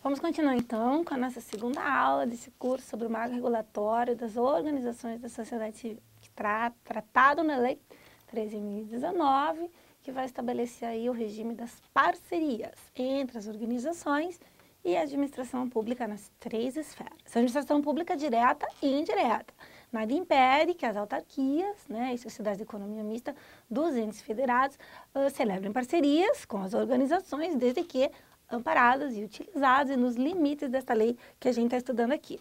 Vamos continuar então com a nossa segunda aula desse curso sobre o marco regulatório das organizações da sociedade civil, que tratado na Lei 13.019, que vai estabelecer aí o regime das parcerias entre as organizações e a administração pública nas três esferas. A administração pública direta e indireta. Nada impede que as autarquias, né, e sociedades de economia mista dos entes federados celebrem parcerias com as organizações, desde que amparadas e utilizadas nos limites desta lei que a gente está estudando aqui.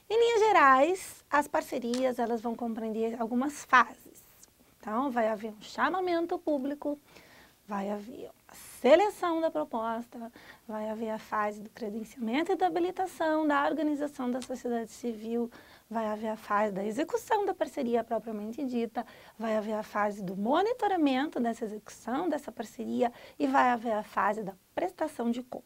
Em linhas gerais, as parcerias elas vão compreender algumas fases. Então, vai haver um chamamento público, vai haver uma seleção da proposta, vai haver a fase do credenciamento e da habilitação da organização da sociedade civil, vai haver a fase da execução da parceria propriamente dita, vai haver a fase do monitoramento dessa execução dessa parceria e vai haver a fase da prestação de contas.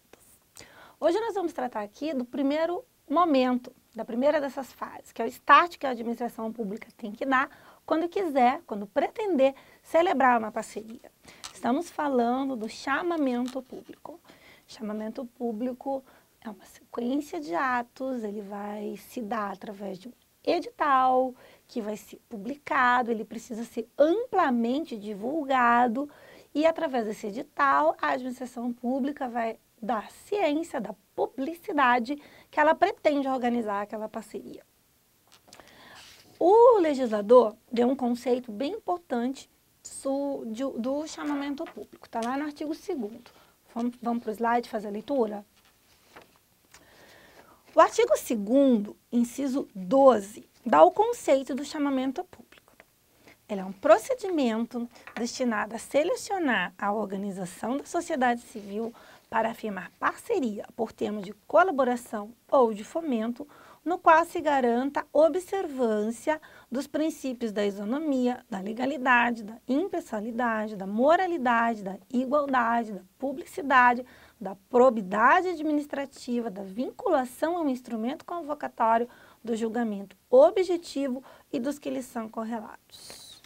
Hoje nós vamos tratar aqui do primeiro momento, da primeira dessas fases, que é o start que a administração pública tem que dar quando quiser, quando pretender celebrar uma parceria. Estamos falando do chamamento público. Chamamento público é uma sequência de atos, ele vai se dar através de um edital que vai ser publicado, ele precisa ser amplamente divulgado e através desse edital a administração pública vai dar ciência da publicidade que ela pretende organizar aquela parceria. O legislador deu um conceito bem importante do chamamento público, está lá no artigo 2º. Vamos para o slide fazer a leitura? O artigo 2º, inciso 12, dá o conceito do chamamento público. Ele é um procedimento destinado a selecionar a organização da sociedade civil para afirmar parceria por termos de colaboração ou de fomento, no qual se garanta observância dos princípios da isonomia, da legalidade, da impessoalidade, da moralidade, da igualdade, da publicidade, da probidade administrativa, da vinculação ao instrumento convocatório, do julgamento objetivo e dos que lhes são correlatos.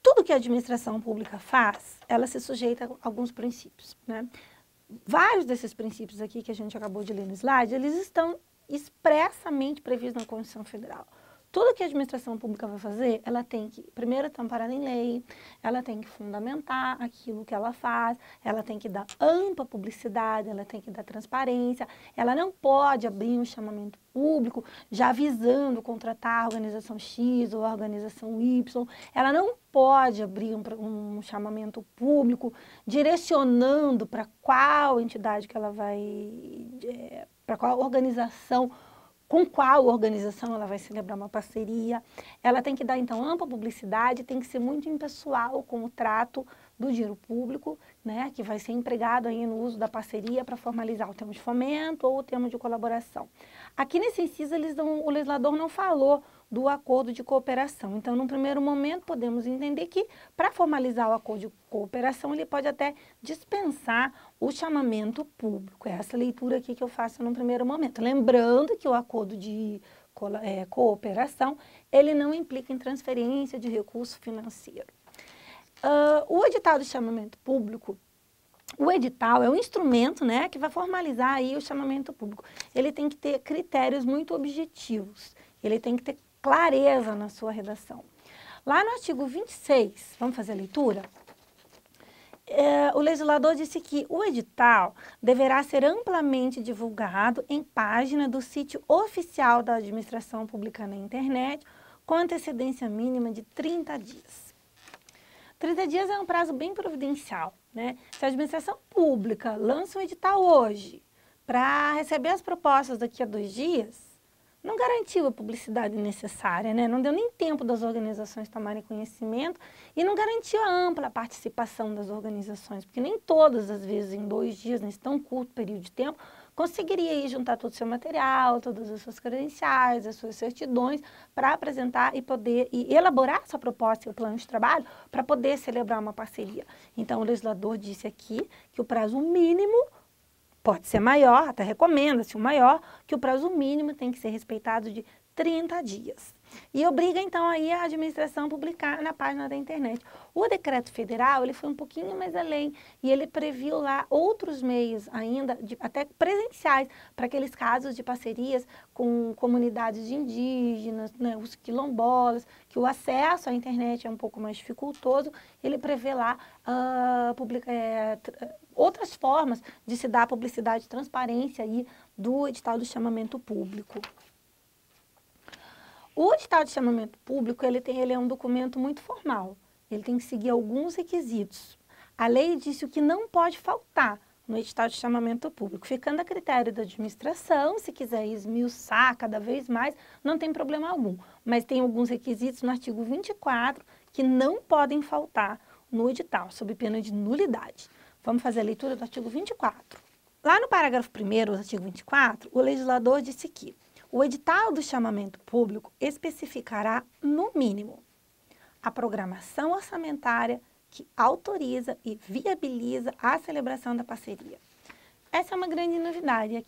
Tudo que a administração pública faz, ela se sujeita a alguns princípios, né? Vários desses princípios aqui que a gente acabou de ler no slide, eles estão expressamente previstos na Constituição Federal. Tudo que a administração pública vai fazer, ela tem que, primeiro, estar amparada em lei, ela tem que fundamentar aquilo que ela faz, ela tem que dar ampla publicidade, ela tem que dar transparência, ela não pode abrir um chamamento público já visando contratar a organização X ou a organização Y, ela não pode abrir um chamamento público direcionando para qual entidade que ela vai, para qual organização, com qual organização ela vai celebrar uma parceria. Ela tem que dar, então, ampla publicidade, tem que ser muito impessoal com o trato do dinheiro público, né, que vai ser empregado aí no uso da parceria para formalizar o termo de fomento ou o termo de colaboração. Aqui nesse inciso, o legislador não falou do acordo de cooperação. Então, num primeiro momento, podemos entender que, para formalizar o acordo de cooperação, ele pode até dispensar o chamamento público. É essa leitura aqui que eu faço num primeiro momento. Lembrando que o acordo de cooperação, ele não implica em transferência de recurso financeiro. O edital de chamamento público, o edital é um instrumento, né, que vai formalizar aí o chamamento público. Ele tem que ter critérios muito objetivos, ele tem que ter clareza na sua redação. Lá no artigo 26, vamos fazer a leitura? O legislador disse que o edital deverá ser amplamente divulgado em página do sítio oficial da administração pública na internet, com antecedência mínima de 30 dias. 30 dias é um prazo bem providencial, né? Se a administração pública lança um edital hoje para receber as propostas daqui a 2 dias, não garantiu a publicidade necessária, né? Não deu nem tempo das organizações tomarem conhecimento e não garantiu a ampla participação das organizações, porque nem todas as vezes em 2 dias, nesse tão curto período de tempo, conseguiria aí juntar todo o seu material, todas as suas credenciais, as suas certidões, para apresentar e poder elaborar essa proposta e o plano de trabalho para poder celebrar uma parceria. Então, o legislador disse aqui que o prazo mínimo pode ser maior, até recomenda-se o maior, que o prazo mínimo tem que ser respeitado de 30 dias. E obriga, então, aí a administração a publicar na página da internet. O decreto federal, ele foi um pouquinho mais além e ele previu lá outros meios ainda, até presenciais, para aqueles casos de parcerias com comunidades de indígenas, né, os quilombolas, que o acesso à internet é um pouco mais dificultoso. Ele prevê lá outras formas de se dar publicidade e transparência aí do edital do chamamento público. O edital de chamamento público, ele é um documento muito formal. Ele tem que seguir alguns requisitos. A lei disse o que não pode faltar no edital de chamamento público, ficando a critério da administração. Se quiser esmiuçar cada vez mais, não tem problema algum. Mas tem alguns requisitos no artigo 24 que não podem faltar no edital, sob pena de nulidade. Vamos fazer a leitura do artigo 24. Lá no parágrafo 1º do artigo 24, o legislador disse que o edital do chamamento público especificará, no mínimo, a programação orçamentária que autoriza e viabiliza a celebração da parceria. Essa é uma grande novidade,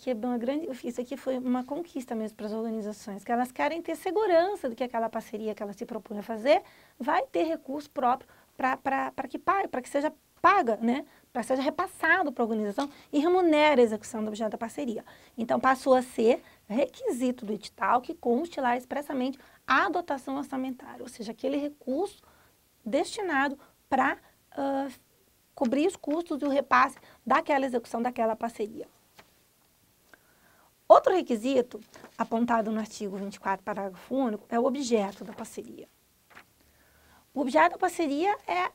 isso aqui foi uma conquista mesmo para as organizações, que elas querem ter segurança de que aquela parceria que ela se propõe a fazer vai ter recurso próprio para que seja paga, né? Para que seja repassado para a organização e remunere a execução do objeto da parceria. Então, passou a ser requisito do edital que conste lá expressamente a dotação orçamentária, ou seja, aquele recurso destinado para cobrir os custos e o repasse daquela execução daquela parceria. Outro requisito, apontado no artigo 24, parágrafo único, é o objeto da parceria. O objeto da parceria é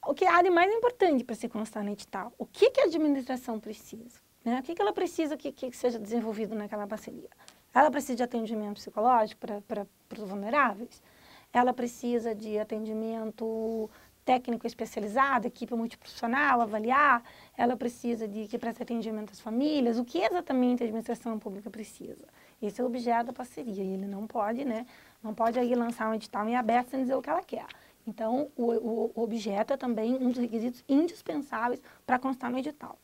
o que há de mais importante para se constar no edital. O que a administração precisa? Né? O que ela precisa que seja desenvolvido naquela parceria? Ela precisa de atendimento psicológico para os vulneráveis? Ela precisa de atendimento técnico especializado, equipe multiprofissional, avaliar? Ela precisa de que preste atendimento às famílias? O que exatamente a administração pública precisa? Esse é o objeto da parceria e ele não pode, né? Não pode aí lançar um edital em aberto sem dizer o que ela quer. Então, o objeto é também um dos requisitos indispensáveis para constar no edital.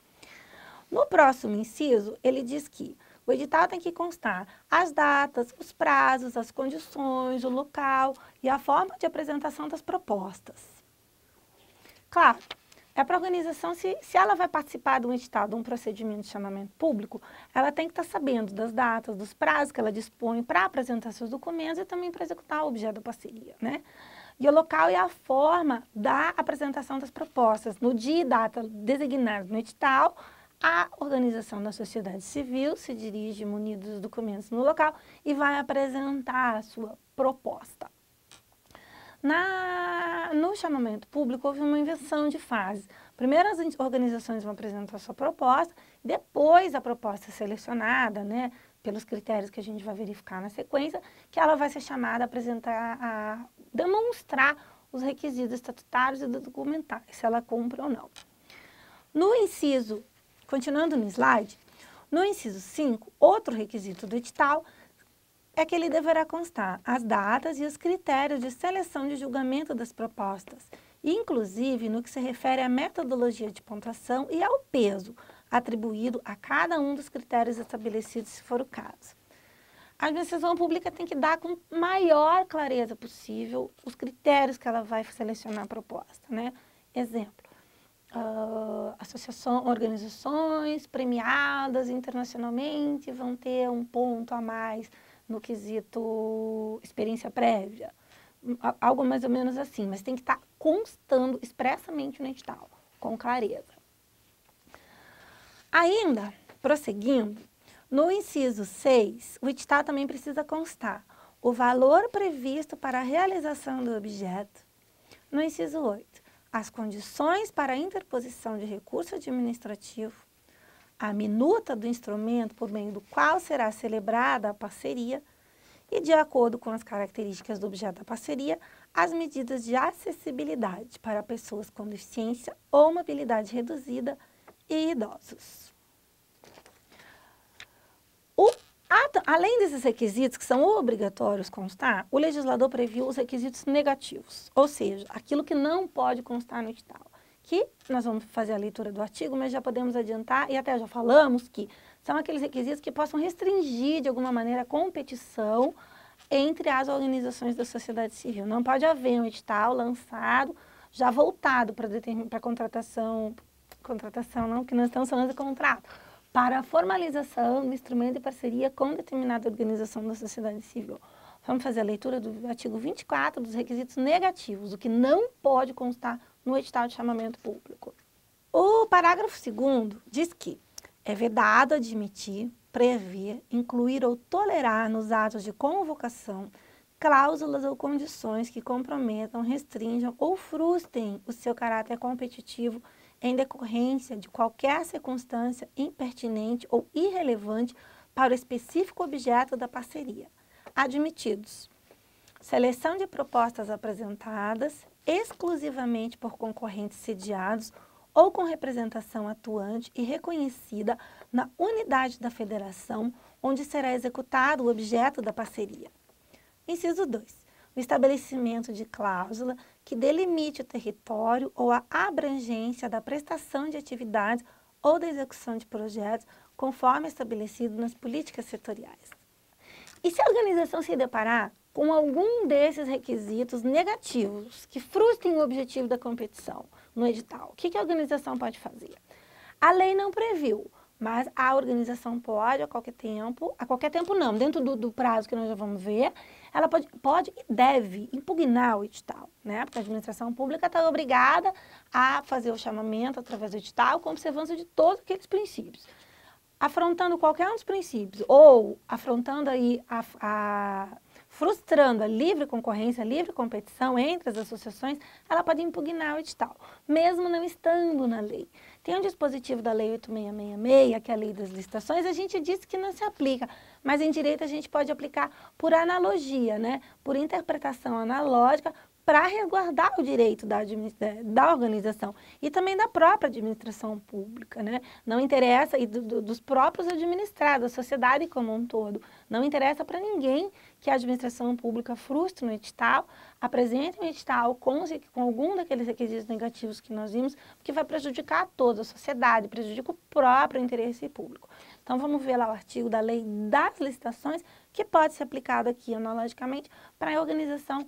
No próximo inciso, ele diz que o edital tem que constar as datas, os prazos, as condições, o local e a forma de apresentação das propostas. Claro, é para a organização, se ela vai participar de um edital, de um procedimento de chamamento público, ela tem que estar sabendo das datas, dos prazos que ela dispõe para apresentar seus documentos e também para executar o objeto da parceria, né? E o local e a forma da apresentação das propostas. No dia e data designados no edital, a organização da sociedade civil se dirige munida dos documentos no local e vai apresentar a sua proposta. No chamamento público, houve uma inversão de fase. Primeiro, as organizações vão apresentar a sua proposta, depois a proposta é selecionada, né, pelos critérios que a gente vai verificar na sequência, que ela vai ser chamada a apresentar, a demonstrar os requisitos estatutários e documentais, se ela cumpre ou não. No inciso, continuando no slide, no inciso 5, outro requisito do edital é que ele deverá constar as datas e os critérios de seleção de julgamento das propostas, inclusive no que se refere à metodologia de pontuação e ao peso atribuído a cada um dos critérios estabelecidos, se for o caso. A administração pública tem que dar com maior clareza possível os critérios que ela vai selecionar a proposta, né? Exemplo, organizações premiadas internacionalmente vão ter um ponto a mais no quesito experiência prévia, algo mais ou menos assim, mas tem que estar constando expressamente no edital, com clareza. Ainda, prosseguindo, no inciso 6, o edital também precisa constar o valor previsto para a realização do objeto. No inciso 8, as condições para a interposição de recurso administrativo, a minuta do instrumento por meio do qual será celebrada a parceria e, de acordo com as características do objeto da parceria, as medidas de acessibilidade para pessoas com deficiência ou mobilidade reduzida e idosos. Além desses requisitos, que são obrigatórios constar, o legislador previu os requisitos negativos, ou seja, aquilo que não pode constar no edital. Que nós vamos fazer a leitura do artigo, mas já podemos adiantar, e até já falamos que são aqueles requisitos que possam restringir, de alguma maneira, a competição entre as organizações da sociedade civil. Não pode haver um edital lançado, já voltado para contratação não, que nós estamos falando de contrato, para a formalização do instrumento de parceria com determinada organização da sociedade civil. Vamos fazer a leitura do artigo 24 dos requisitos negativos, o que não pode constar no edital de chamamento público. O parágrafo 2º diz que é vedado admitir, prever, incluir ou tolerar nos atos de convocação cláusulas ou condições que comprometam, restringam ou frustrem o seu caráter competitivo em decorrência de qualquer circunstância impertinente ou irrelevante para o específico objeto da parceria. Admitidos: seleção de propostas apresentadas exclusivamente por concorrentes sediados ou com representação atuante e reconhecida na unidade da federação onde será executado o objeto da parceria. Inciso 2. O estabelecimento de cláusula que delimite o território ou a abrangência da prestação de atividades ou da execução de projetos conforme estabelecido nas políticas setoriais. E se a organização se deparar com algum desses requisitos negativos que frustrem o objetivo da competição no edital, o que a organização pode fazer? A lei não previu, mas a organização pode, a qualquer tempo não, dentro do prazo que nós já vamos ver, ela pode e deve impugnar o edital, né? Porque a administração pública está obrigada a fazer o chamamento através do edital com observância de todos aqueles princípios. Afrontando qualquer um dos princípios ou afrontando aí frustrando a livre concorrência, a livre competição entre as associações, ela pode impugnar o edital, mesmo não estando na lei. Tem um dispositivo da Lei 8666, que é a Lei das Licitações, a gente disse que não se aplica, mas em direito a gente pode aplicar por analogia, né? Por interpretação analógica, para resguardar o direito da organização e também da própria administração pública, né? Não interessa, e dos próprios administrados, a sociedade como um todo. Não interessa para ninguém que a administração pública frustre no edital, apresente um edital com algum daqueles requisitos negativos que nós vimos, porque vai prejudicar a toda a sociedade, prejudica o próprio interesse público. Então, vamos ver lá o artigo da Lei das Licitações, que pode ser aplicado aqui analogicamente para a organização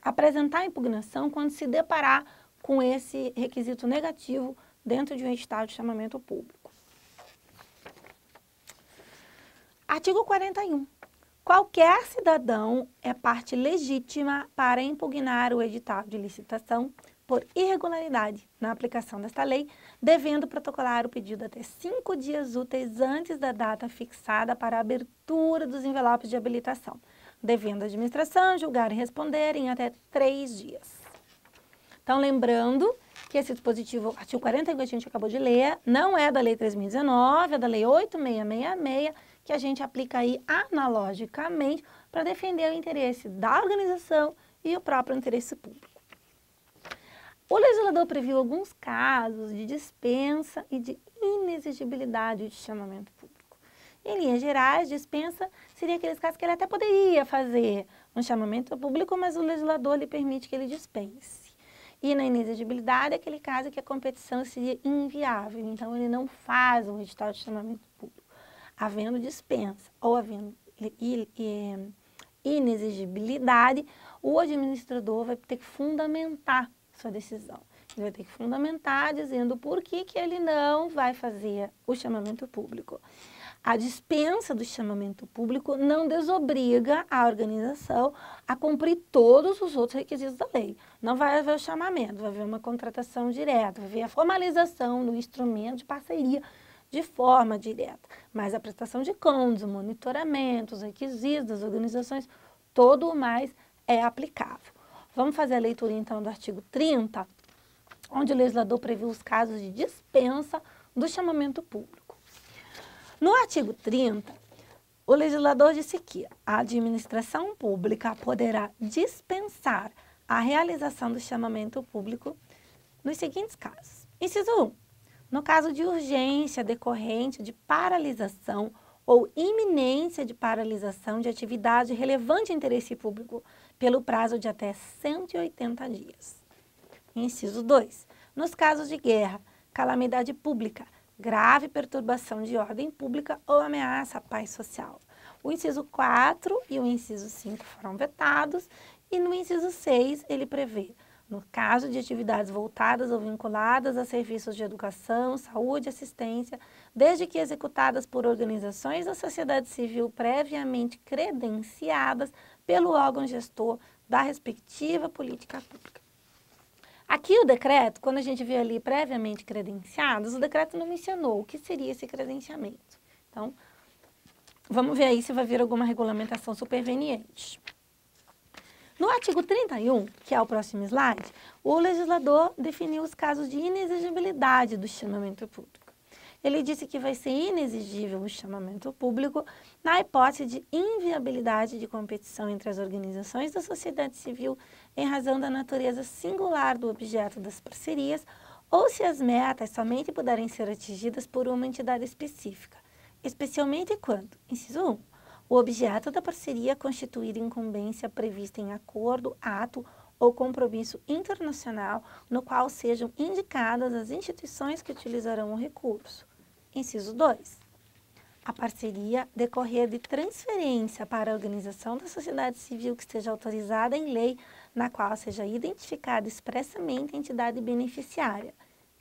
apresentar a impugnação quando se deparar com esse requisito negativo dentro de um edital de chamamento público. Artigo 41. Qualquer cidadão é parte legítima para impugnar o edital de licitação por irregularidade na aplicação desta lei, devendo protocolar o pedido até 5 dias úteis antes da data fixada para a abertura dos envelopes de habilitação, devendo a administração julgar e responder em até 3 dias. Então, lembrando que esse dispositivo, artigo 41 que a gente acabou de ler, não é da Lei 3.019, é da Lei 8.666, que a gente aplica aí analogicamente para defender o interesse da organização e o próprio interesse público. O legislador previu alguns casos de dispensa e de inexigibilidade de chamamento público. Em linhas gerais, dispensa seria aqueles casos que ele até poderia fazer um chamamento público, mas o legislador lhe permite que ele dispense. E na inexigibilidade, é aquele caso que a competição seria inviável, então ele não faz um edital de chamamento público. Havendo dispensa ou havendo inexigibilidade, o administrador vai ter que fundamentar sua decisão. Ele vai ter que fundamentar dizendo por que ele não vai fazer o chamamento público. A dispensa do chamamento público não desobriga a organização a cumprir todos os outros requisitos da lei. Não vai haver o chamamento, vai haver uma contratação direta, vai haver a formalização do instrumento de parceria de forma direta. Mas a prestação de contas, o monitoramento, os requisitos das organizações, todo o mais é aplicável. Vamos fazer a leitura, então, do artigo 30, onde o legislador previu os casos de dispensa do chamamento público. No artigo 30, o legislador disse que a administração pública poderá dispensar a realização do chamamento público nos seguintes casos. Inciso 1. No caso de urgência decorrente de paralisação ou iminência de paralisação de atividade de relevante interesse público pelo prazo de até 180 dias. Inciso 2. Nos casos de guerra, calamidade pública, grave perturbação de ordem pública ou ameaça à paz social. O inciso 4 e o inciso 5 foram vetados, e no inciso 6 ele prevê, no caso de atividades voltadas ou vinculadas a serviços de educação, saúde e assistência, desde que executadas por organizações da sociedade civil previamente credenciadas pelo órgão gestor da respectiva política pública. Aqui o decreto, quando a gente vê ali previamente credenciados, o decreto não mencionou o que seria esse credenciamento. Então, vamos ver aí se vai vir alguma regulamentação superveniente. No artigo 31, que é o próximo slide, o legislador definiu os casos de inexigibilidade do chamamento público. Ele disse que vai ser inexigível o chamamento público na hipótese de inviabilidade de competição entre as organizações da sociedade civil em razão da natureza singular do objeto das parcerias ou se as metas somente puderem ser atingidas por uma entidade específica, especialmente quando, inciso 1, o objeto da parceria constituir incumbência prevista em acordo, ato ou compromisso internacional no qual sejam indicadas as instituições que utilizarão o recurso. Inciso 2. A parceria decorrer de transferência para a organização da sociedade civil que esteja autorizada em lei, na qual seja identificada expressamente a entidade beneficiária,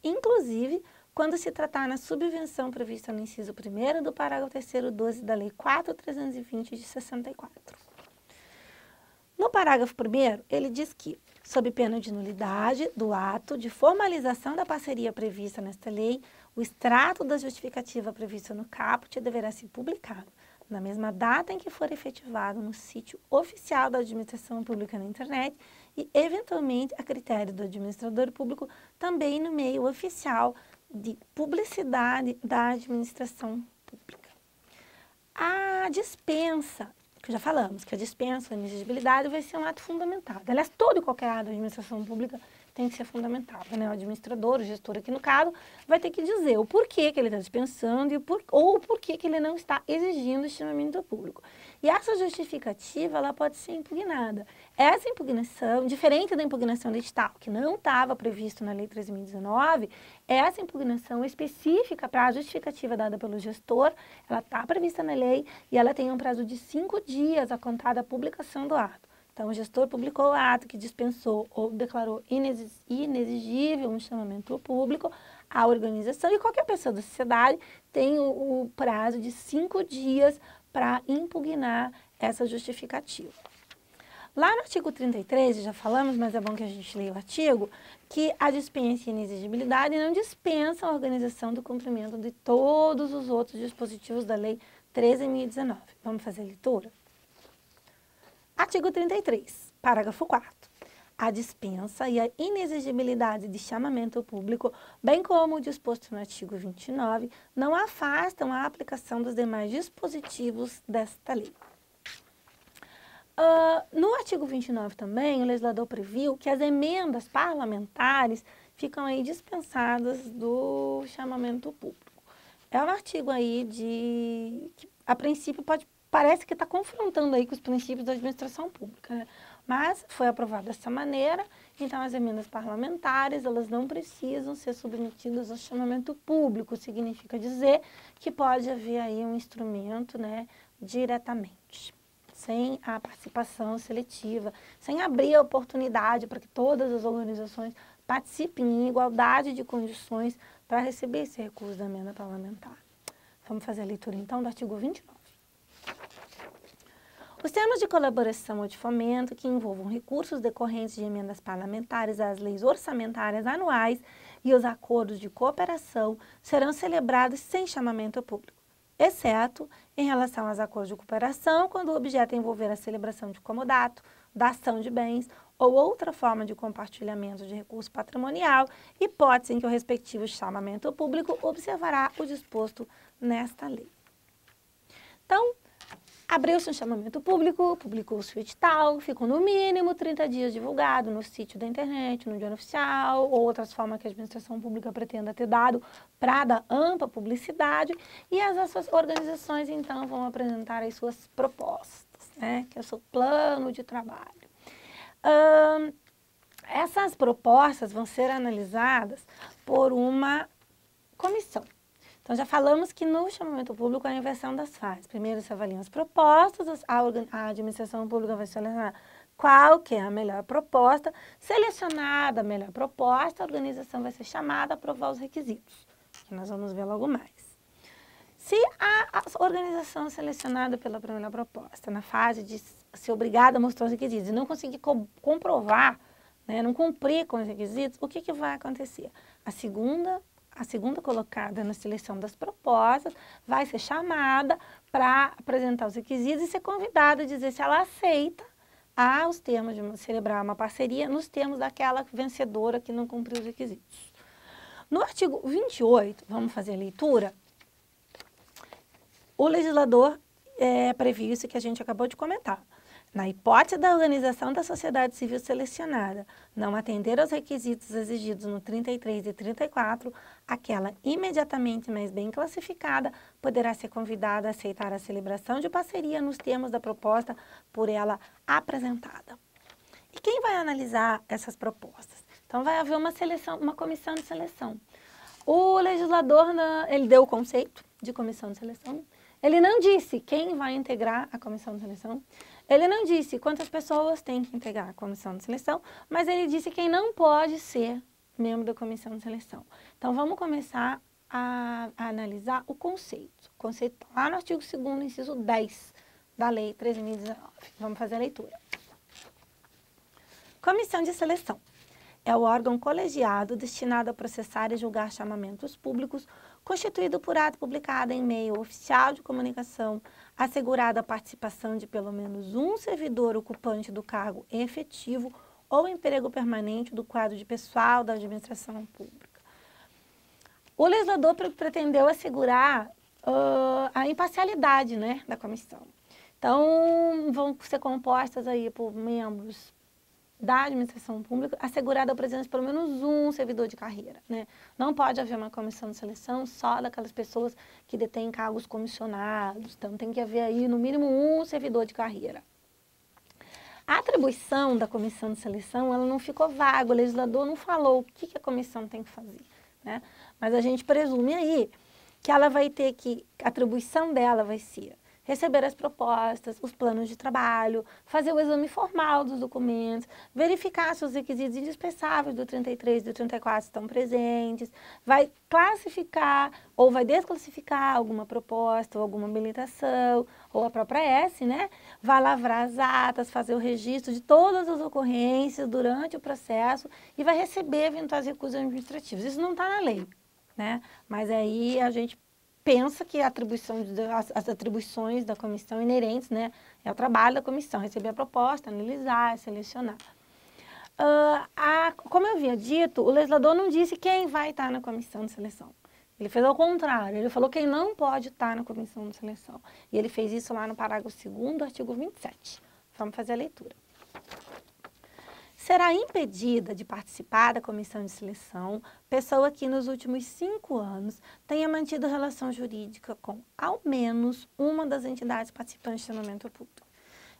inclusive quando se tratar na subvenção prevista no inciso 1º do parágrafo 3º 12 da Lei 4.320 de 64. No parágrafo 1º, ele diz que, sob pena de nulidade do ato de formalização da parceria prevista nesta lei, o extrato da justificativa prevista no caput deverá ser publicado na mesma data em que for efetivado no sítio oficial da administração pública na internet e, eventualmente, a critério do administrador público, também no meio oficial de publicidade da administração pública. A dispensa, que já falamos, que a dispensa, a inexigibilidade vai ser um ato fundamentado. Aliás, todo e qualquer ato da administração pública tem que ser fundamentado, né? O administrador, o gestor aqui no caso, vai ter que dizer o porquê que ele está dispensando ou o porquê que ele não está exigindo o chamamento público. E essa justificativa, ela pode ser impugnada. Essa impugnação, diferente da impugnação do edital, que não estava previsto na Lei 3.019, essa impugnação específica para a justificativa dada pelo gestor, ela está prevista na lei e ela tem um prazo de 5 dias a contar da publicação do ato. Então, o gestor publicou o ato que dispensou ou declarou inexigível um chamamento público, a organização e qualquer pessoa da sociedade tem o prazo de 5 dias para impugnar essa justificativa. Lá no artigo 33, já falamos, mas é bom que a gente leia o artigo, que a dispensa e inexigibilidade não dispensam a organização do cumprimento de todos os outros dispositivos da Lei 13.019. Vamos fazer a leitura? Artigo 33, parágrafo 4º. A dispensa e a inexigibilidade de chamamento público, bem como o disposto no artigo 29, não afastam a aplicação dos demais dispositivos desta lei. No artigo 29 também, o legislador previu que as emendas parlamentares ficam aí dispensadas do chamamento público. É um artigo aí que a princípio parece que está confrontando aí com os princípios da administração pública, né? Mas foi aprovado dessa maneira, então as emendas parlamentares, elas não precisam ser submetidas ao chamamento público, significa dizer que pode haver aí um instrumento, né, diretamente, sem a participação seletiva, sem abrir a oportunidade para que todas as organizações participem em igualdade de condições para receber esse recurso da emenda parlamentar. Vamos fazer a leitura então do artigo 29. Os termos de colaboração ou de fomento que envolvam recursos decorrentes de emendas parlamentares às leis orçamentárias anuais e os acordos de cooperação serão celebrados sem chamamento público, exceto em relação aos acordos de cooperação, quando o objeto envolver a celebração de comodato, da ação de bens ou outra forma de compartilhamento de recurso patrimonial, hipótese em que o respectivo chamamento público observará o disposto nesta lei. Então, abriu-se um chamamento público, publicou-se o edital, ficou no mínimo 30 dias divulgado no sítio da internet, no Diário Oficial, ou outras formas que a administração pública pretenda ter dado para dar ampla publicidade, e as organizações, então, vão apresentar as suas propostas, né, que é o seu plano de trabalho. Essas propostas vão ser analisadas por uma comissão. Então, Então, já falamos que no chamamento público é a inversão das fases. Primeiro se avaliam as propostas, a administração pública vai selecionar qual que é a melhor proposta. Selecionada a melhor proposta, a organização vai ser chamada a aprovar os requisitos, que nós vamos ver logo mais. Se a organização selecionada pela primeira proposta, na fase de ser obrigada a mostrar os requisitos e não conseguir comprovar, né, não cumprir com os requisitos, o que vai acontecer? A segunda colocada na seleção das propostas vai ser chamada para apresentar os requisitos e ser convidada a dizer se ela aceita os termos de celebrar uma parceria nos termos daquela vencedora que não cumpriu os requisitos. No artigo 28, vamos fazer a leitura, o legislador previu isso que a gente acabou de comentar. Na hipótese da organização da sociedade civil selecionada não atender aos requisitos exigidos no 33 e 34, aquela imediatamente mais bem classificada poderá ser convidada a aceitar a celebração de parceria nos termos da proposta por ela apresentada. E quem vai analisar essas propostas? Então, vai haver uma comissão de seleção. O legislador, ele deu o conceito de comissão de seleção. Ele não disse quem vai integrar a comissão de seleção. Ele não disse quantas pessoas têm que integrar a comissão de seleção, mas ele disse quem não pode ser membro da comissão de seleção. Então, vamos começar a analisar o conceito. O conceito está lá no artigo 2º, inciso 10 da Lei 13.019. Vamos fazer a leitura. Comissão de seleção é o órgão colegiado destinado a processar e julgar chamamentos públicos, constituído por ato publicado em meio oficial de comunicação, assegurada a participação de pelo menos um servidor ocupante do cargo efetivo ou emprego permanente do quadro de pessoal da administração pública. O legislador pretendeu assegurar a imparcialidade, né, da comissão. Então, vão ser compostas aí por membros da administração pública, assegurada a presença de pelo menos um servidor de carreira, né? Não pode haver uma comissão de seleção só daquelas pessoas que detêm cargos comissionados, então tem que haver aí no mínimo um servidor de carreira. A atribuição da comissão de seleção, ela não ficou vaga, o legislador não falou o que a comissão tem que fazer, né? Mas a gente presume aí que ela vai ter que, a atribuição dela vai ser receber as propostas, os planos de trabalho, fazer o exame formal dos documentos, verificar se os requisitos indispensáveis do 33 e do 34 estão presentes, vai classificar ou vai desclassificar alguma proposta ou alguma habilitação, ou a própria S, né? Vai lavrar as atas, fazer o registro de todas as ocorrências durante o processo e vai receber eventuais recursos administrativos. Isso não está na lei, né? Mas aí a gente pensa que as atribuições da comissão inerentes, né, é o trabalho da comissão, receber a proposta, analisar, selecionar. Como eu havia dito, o legislador não disse quem vai estar na comissão de seleção. Ele fez ao contrário, ele falou quem não pode estar na comissão de seleção. E ele fez isso lá no parágrafo 2º do artigo 27. Vamos fazer a leitura. Será impedida de participar da comissão de seleção pessoa que nos últimos 5 anos tenha mantido relação jurídica com, ao menos, uma das entidades participantes do chamamento público.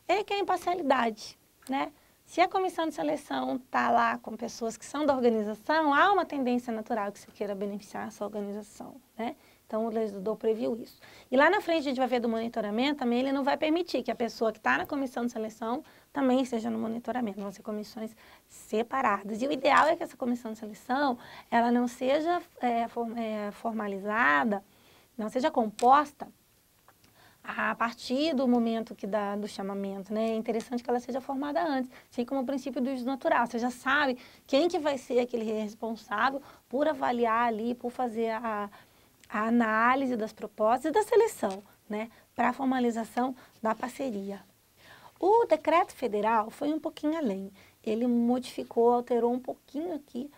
Ele quer imparcialidade, né? Se a comissão de seleção está lá com pessoas que são da organização, há uma tendência natural que você queira beneficiar essa organização, né? Então, o legislador previu isso. E lá na frente a gente vai ver do monitoramento, também ele não vai permitir que a pessoa que está na comissão de seleção também esteja no monitoramento. Vão ser comissões separadas. E o ideal é que essa comissão de seleção, ela não seja formalizada, não seja composta a partir do momento do chamamento, né? É interessante que ela seja formada antes, assim como o princípio do juízo natural. Você já sabe quem que vai ser aquele responsável por avaliar ali, por fazer a análise das propostas e da seleção, né, para a formalização da parceria. O decreto federal foi um pouquinho além. Ele modificou, alterou um pouquinho aqui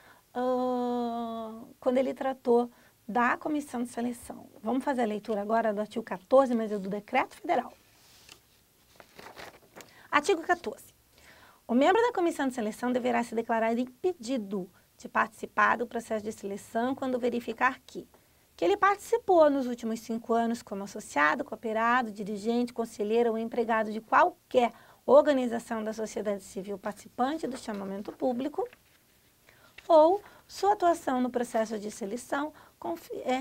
quando ele tratou da comissão de seleção. Vamos fazer a leitura agora do artigo 14, mas é do decreto federal. Artigo 14. O membro da comissão de seleção deverá se declarar impedido de participar do processo de seleção quando verificar que ele participou nos últimos 5 anos como associado, cooperado, dirigente, conselheiro ou empregado de qualquer organização da sociedade civil participante do chamamento público, ou sua atuação no processo de seleção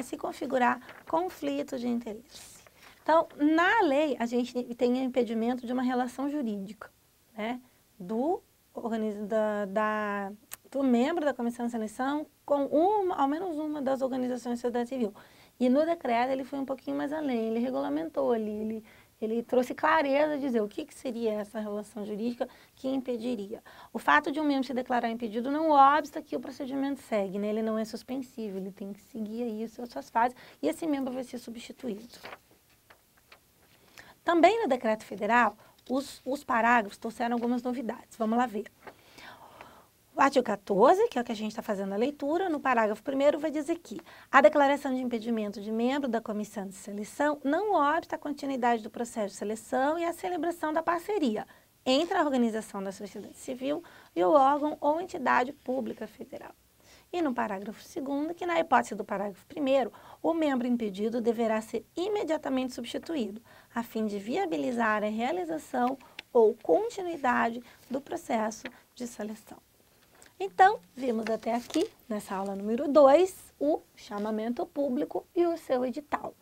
se configurar conflito de interesse. Então, na lei, a gente tem o impedimento de uma relação jurídica, né, do membro da comissão de seleção com ao menos uma das organizações da sociedade civil. E no decreto ele foi um pouquinho mais além, ele regulamentou ali, ele trouxe clareza de dizer o que seria essa relação jurídica que impediria. O fato de um membro se declarar impedido não obsta que o procedimento segue, né? Ele não é suspensível, ele tem que seguir aí as suas fases e esse membro vai ser substituído. Também no decreto federal, os parágrafos trouxeram algumas novidades. Vamos lá ver. O artigo 14, que é o que a gente está fazendo a leitura, no parágrafo 1º vai dizer que a declaração de impedimento de membro da comissão de seleção não obsta a continuidade do processo de seleção e a celebração da parceria entre a organização da sociedade civil e o órgão ou entidade pública federal. E no parágrafo 2º, que na hipótese do parágrafo 1º, o membro impedido deverá ser imediatamente substituído, a fim de viabilizar a realização ou continuidade do processo de seleção. Então, vimos até aqui, nessa aula número 2, o chamamento público e o seu edital,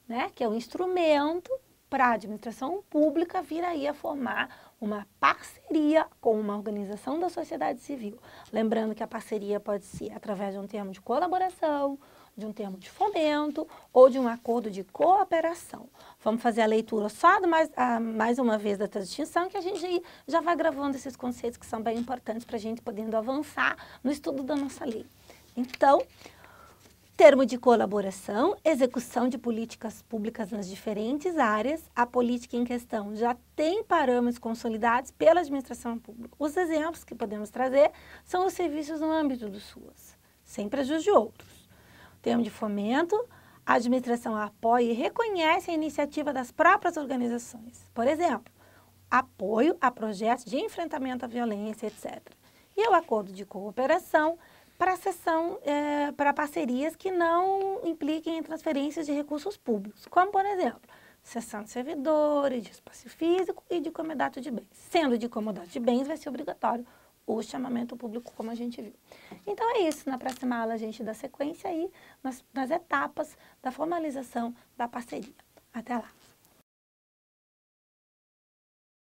né? Que é um instrumento para a administração pública vir aí a formar uma parceria com uma organização da sociedade civil. Lembrando que a parceria pode ser através de um termo de colaboração, de um termo de fomento ou de um acordo de cooperação. Vamos fazer a leitura só mais uma vez dessa distinção, que a gente já vai gravando esses conceitos que são bem importantes para a gente podendo avançar no estudo da nossa lei. Então, termo de colaboração, execução de políticas públicas nas diferentes áreas. A política em questão já tem parâmetros consolidados pela administração pública. Os exemplos que podemos trazer são os serviços no âmbito do SUAS, sem prejuízo de outros. Termo de fomento, a administração apoia e reconhece a iniciativa das próprias organizações. Por exemplo, apoio a projetos de enfrentamento à violência, etc. E o acordo de cooperação para parcerias que não impliquem em transferências de recursos públicos, como, por exemplo, cessão de servidores, de espaço físico e de comodato de bens. Sendo de comodato de bens, vai ser obrigatório o chamamento público, como a gente viu. Então é isso, na próxima aula a gente dá sequência aí nas etapas da formalização da parceria. Até lá!